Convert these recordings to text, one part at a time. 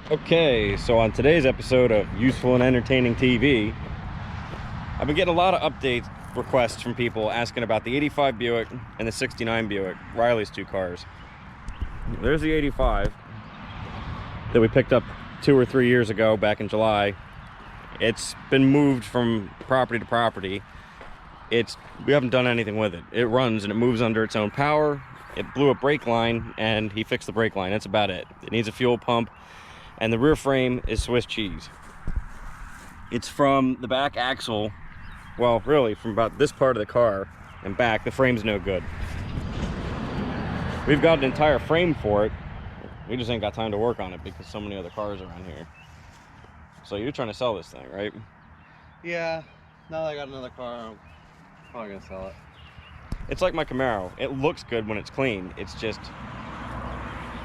Okay, so on today's episode of Useful and Entertaining TV, I've been getting a lot of update requests from people asking about the 85 Buick and the 69 Buick, Riley's two cars. There's the 85 that we picked up 2 or 3 years ago back in July. It's been moved from property to property. We haven't done anything with it. It runs and it moves under its own power. It blew a brake line and he fixed the brake line. That's about it. It needs a fuel pump. And the rear frame is Swiss cheese. It's from the back axle, well, really from about this part of the car and back. The frame's no good. We've got an entire frame for it. We just ain't got time to work on it because so many other cars are around here. So you're trying to sell this thing, right? Yeah, now that I got another car, I'm probably gonna sell it. It's like my Camaro. It looks good when it's clean. It's just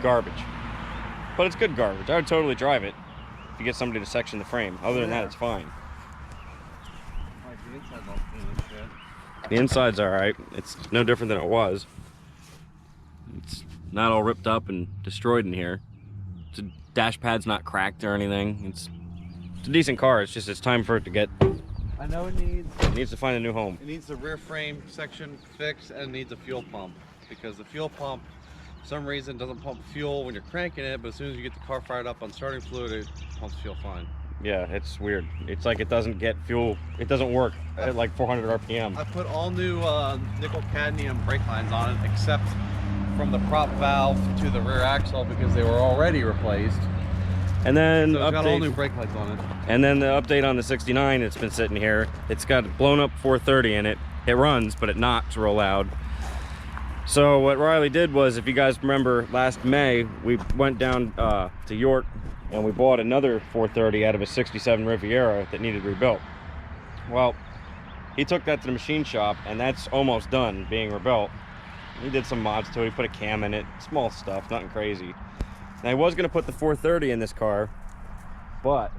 garbage. But it's good garbage. I would totally drive it if you get somebody to section the frame. Other than that, it's fine. Like the inside's all clean and shit. The inside's alright. It's no different than it was. It's not all ripped up and destroyed in here. The dash pad's not cracked or anything. It's a decent car. It's just it's time for it to get... I know it needs to find a new home. It needs the rear frame section fixed and it needs a fuel pump. Because the fuel pump, for some reason, doesn't pump fuel when you're cranking it, but as soon as you get the car fired up on starting fluid, it pumps fuel fine. Yeah, it's weird. It's like it doesn't get fuel. It doesn't work at like 400 RPM. I put all new nickel cadmium brake lines on it, except from the prop valve to the rear axle because they were already replaced. And then so it's got all new brake lights on it. And then the update on the 69, it's been sitting here. It's got a blown up 430 in it. It runs, but it knocks real loud. So what Riley did was, if you guys remember, last May, we went down to York and we bought another 430 out of a 67 Riviera that needed rebuilt. Well, he took that to the machine shop and that's almost done being rebuilt. He did some mods to it. He put a cam in it, small stuff, nothing crazy. Now I was gonna put the 430 in this car, but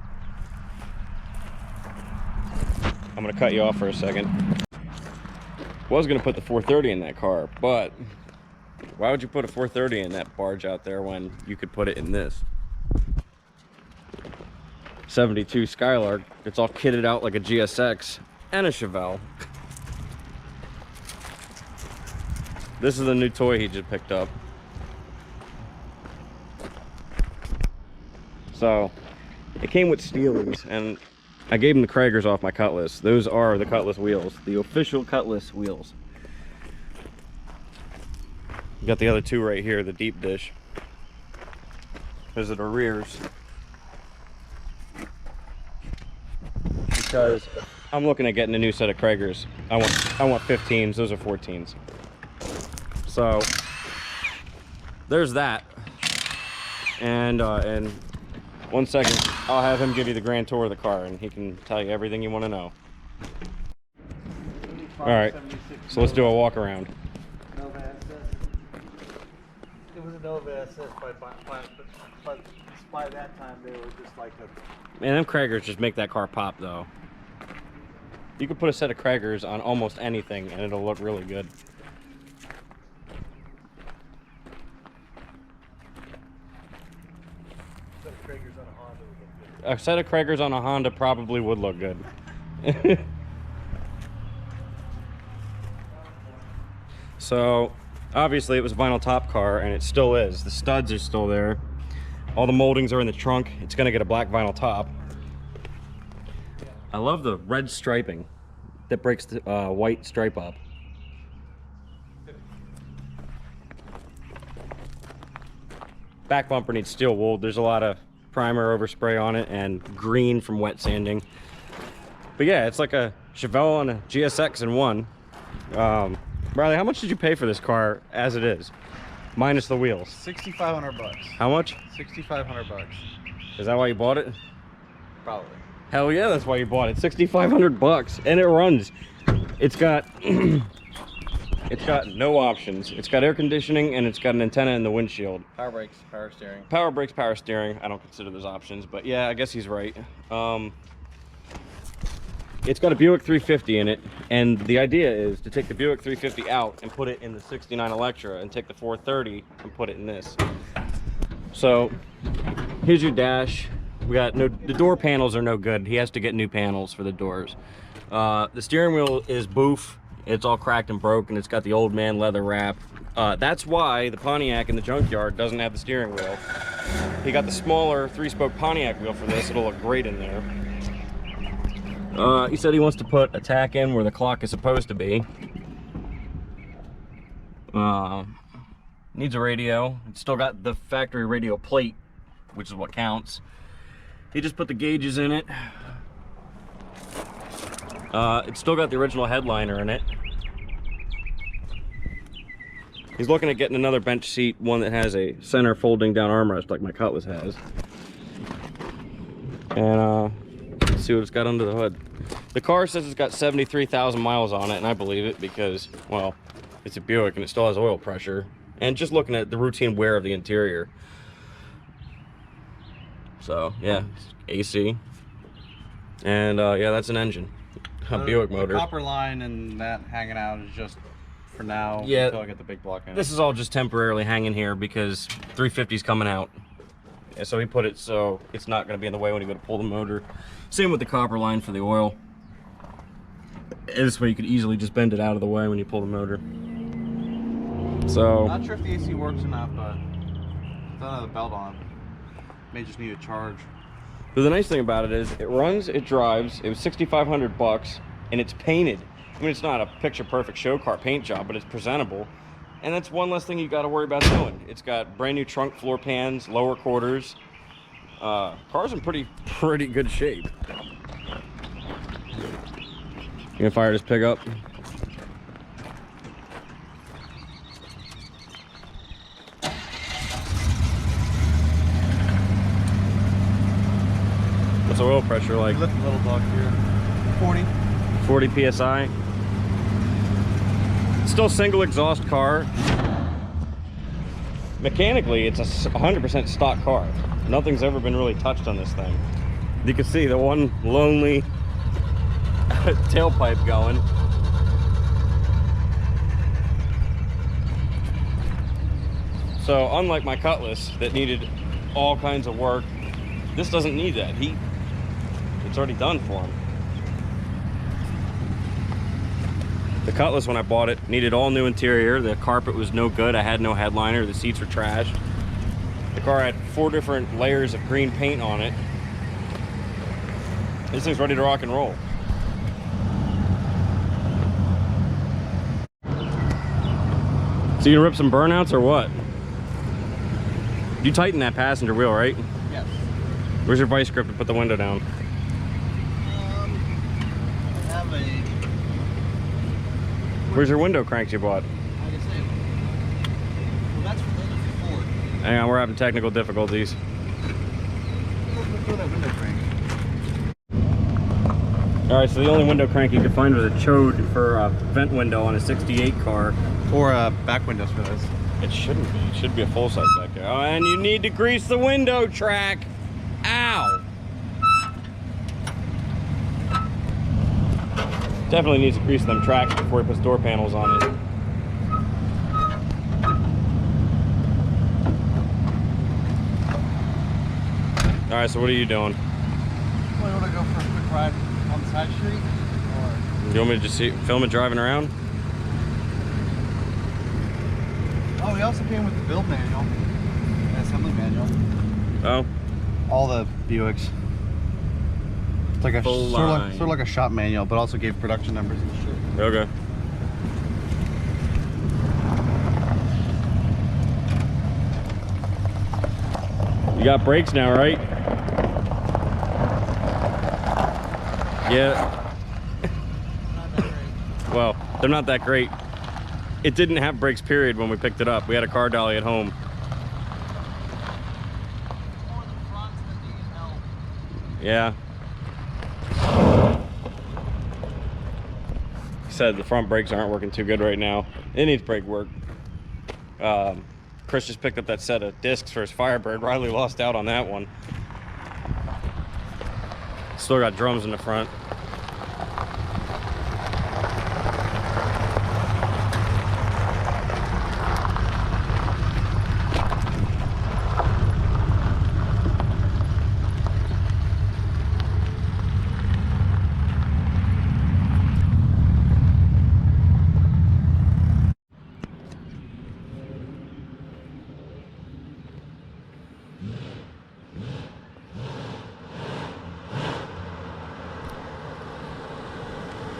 I'm gonna cut you off for a second. Was gonna put the 430 in that car, but why would you put a 430 in that barge out there when you could put it in this 72 Skylark? It's all kitted out like a GSX and a Chevelle. This is the new toy he just picked up. So it came with Steelies, and I gave him the Kragers off my Cutlass. Those are the Cutlass wheels, the official Cutlass wheels. You got the other two right here, the deep dish. Those are the rears. Because I'm looking at getting a new set of Kragers. I want 15s. Those are 14s. So there's that. And 1 second, I'll have him give you the grand tour of the car and he can tell you everything you want to know. All right, so let's do a walk around. It was a Nova SS, but by that time they were just like a... Man, them Kragers just make that car pop though. You could put a set of Kragers on almost anything and it'll look really good. A set of Kragers on a Honda probably would look good. So obviously it was a vinyl top car and it still is. The studs are still there. All the moldings are in the trunk. It's gonna get a black vinyl top. I love the red striping that breaks the white stripe up. Back bumper needs steel wool. There's a lot of primer overspray on it and green from wet sanding. But yeah, it's like a Chevelle and a GSX in one. Riley, how much did you pay for this car as it is, minus the wheels? 6,500 bucks. How much? 6,500 bucks. Is that why you bought it? Probably. Hell yeah, that's why you bought it. 6,500 bucks, and it runs. It's got it's got no options. It's got air conditioning and it's got an antenna in the windshield. Power brakes, power steering. Power brakes, power steering. I don't consider those options, but yeah, I guess he's right. It's got a Buick 350 in it, and the idea is to take the Buick 350 out and put it in the 69 Electra and take the 430 and put it in this. So Here's your dash. We got the door panels are no good. He has to get new panels for the doors. The steering wheel is boof. It's all cracked and broken. It's got the old man leather wrap. That's why the Pontiac in the junkyard doesn't have the steering wheel. He got the smaller 3-spoke Pontiac wheel for this. It'll look great in there. He said he wants to put a tack in where the clock is supposed to be. Needs a radio. It's still got the factory radio plate, which is what counts. He just put the gauges in it. It's still got the original headliner in it. He's looking at getting another bench seat, one that has a center folding down armrest like my Cutlass has. And let's see what it's got under the hood. The car says it's got 73,000 miles on it, and I believe it because, well, it's a Buick and it still has oil pressure. And just looking at the routine wear of the interior. So, yeah, AC. And, yeah, that's an engine. A Buick motor. The copper line and that hanging out is just for now, yeah, until I get the big block in. This is all just temporarily hanging here because 350's coming out. Yeah, so he put it so it's not going to be in the way when you go to pull the motor. Same with the copper line for the oil. This way you could easily just bend it out of the way when you pull the motor. So, not sure if the AC works or not, but it doesn't have the belt on. May just need a charge. but the nice thing about it is it runs, it drives. It was $6,500 and it's painted. I mean, it's not a picture-perfect show car paint job, but it's presentable. And that's one less thing you got to worry about doing. It's got brand new trunk floor pans, lower quarters. Car's in pretty good shape. You gonna fire this pickup? What's the oil pressure like? Lift the little dog here. 40 psi. Still single exhaust car. Mechanically, it's a 100% stock car. Nothing's ever been really touched on this thing. You can see the one lonely tailpipe going. So unlike my Cutlass that needed all kinds of work, this doesn't need that. It's already done for him. The Cutlass, when I bought it, needed all new interior. The carpet was no good. I had no headliner. The seats were trashed. The car had 4 different layers of green paint on it. This thing's ready to rock and roll. So you gonna rip some burnouts or what? You tighten that passenger wheel, right? Yes. Where's your vice grip to put the window down? I have a... Where's your window cranks you bought? Like I say, well, that's for Ford. Hang on, we're having technical difficulties. Throw that window crank. Alright, so the only window crank you could find was a chode for a vent window on a 68 car. Or back windows for this. It shouldn't be. It should be a full size back there. Oh, and you need to grease the window track. Ow! Definitely needs to grease them tracks before he puts door panels on it. Alright, so what are you doing? Well, you want to go for a quick ride on the side street? Or... You want me to just film it driving around? Oh, we also came with the build manual and assembly manual. Oh? All the Buicks. It's like a Full sort line. of like a shop manual, but also gave production numbers and shit. Okay. You got brakes now, right? Yeah. Not that great. Well, they're not that great. It didn't have brakes, period, when we picked it up. We had a car dolly at home. Yeah. He said the front brakes aren't working too good right now. It needs brake work. Chris just picked up that set of discs for his Firebird. Riley lost out on that one. Still got drums in the front.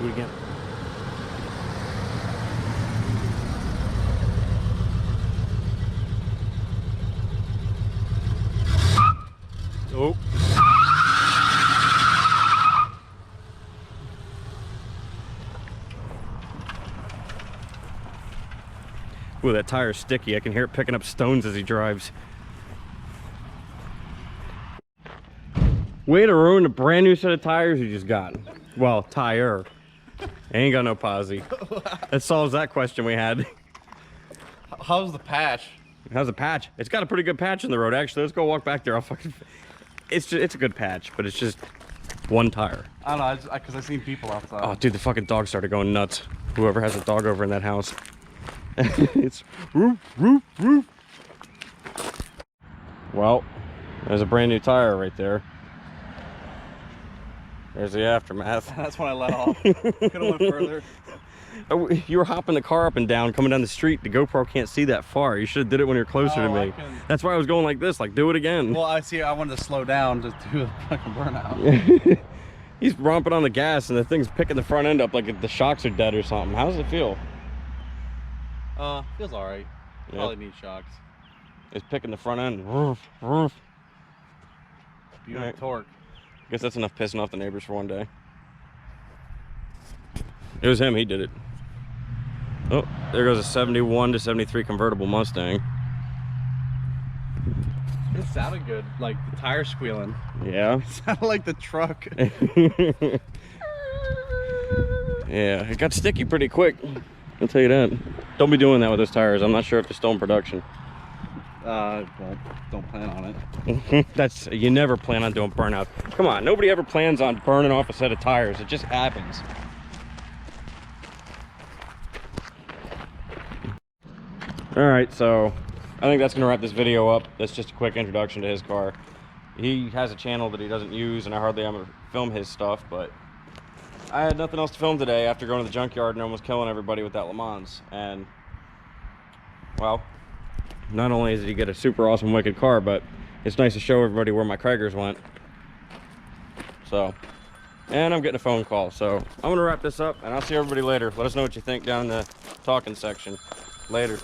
Do it again. Oh. Ooh, that tire's sticky. I can hear it picking up stones as he drives. Way to ruin a brand new set of tires you just got. Well, tire. Ain't got no posi. That solves that question we had. How's the patch? How's the patch? It's got a pretty good patch in the road, actually. Let's go walk back there. I'll fucking... It's a good patch, but it's just one tire. I don't know, because I've seen people outside. Oh, dude, the fucking dog started going nuts. Whoever has a dog over in that house. It's roof, roof, roof. Well, there's a brand new tire right there. There's the aftermath. That's when I let off. Could have went further. Oh, you were hopping the car up and down coming down the street. The GoPro can't see that far. You should have did it when you're closer to me. That's why I was going like this, like do it again. Well, I wanted to slow down to do a fucking burnout. He's romping on the gas and the thing's picking the front end up like the shocks are dead or something. How does it feel? Feels all right. Yeah. Probably need shocks. It's picking the front end. Roof, roof. Buick Right. torque. Guess that's enough pissing off the neighbors for one day. It was him, he did it. Oh, there goes a 71 to 73 convertible Mustang. It sounded good, like the tire squealing. Yeah. It sounded like the truck. Yeah, it got sticky pretty quick. I'll tell you that. Don't be doing that with those tires. I'm not sure if they're still in production. Well, don't plan on it. You never plan on doing burnout. Come on, nobody ever plans on burning off a set of tires. It just happens. All right, so I think that's gonna wrap this video up. That's just a quick introduction to his car. He has a channel that he doesn't use, and I hardly ever film his stuff, but I had nothing else to film today after going to the junkyard and almost killing everybody with that Le Mans. And, well, not only did he get a super awesome wicked car, but it's nice to show everybody where my Kraggers went. So, and I'm getting a phone call. So I'm gonna wrap this up and I'll see everybody later. Let us know what you think down in the talking section. Later.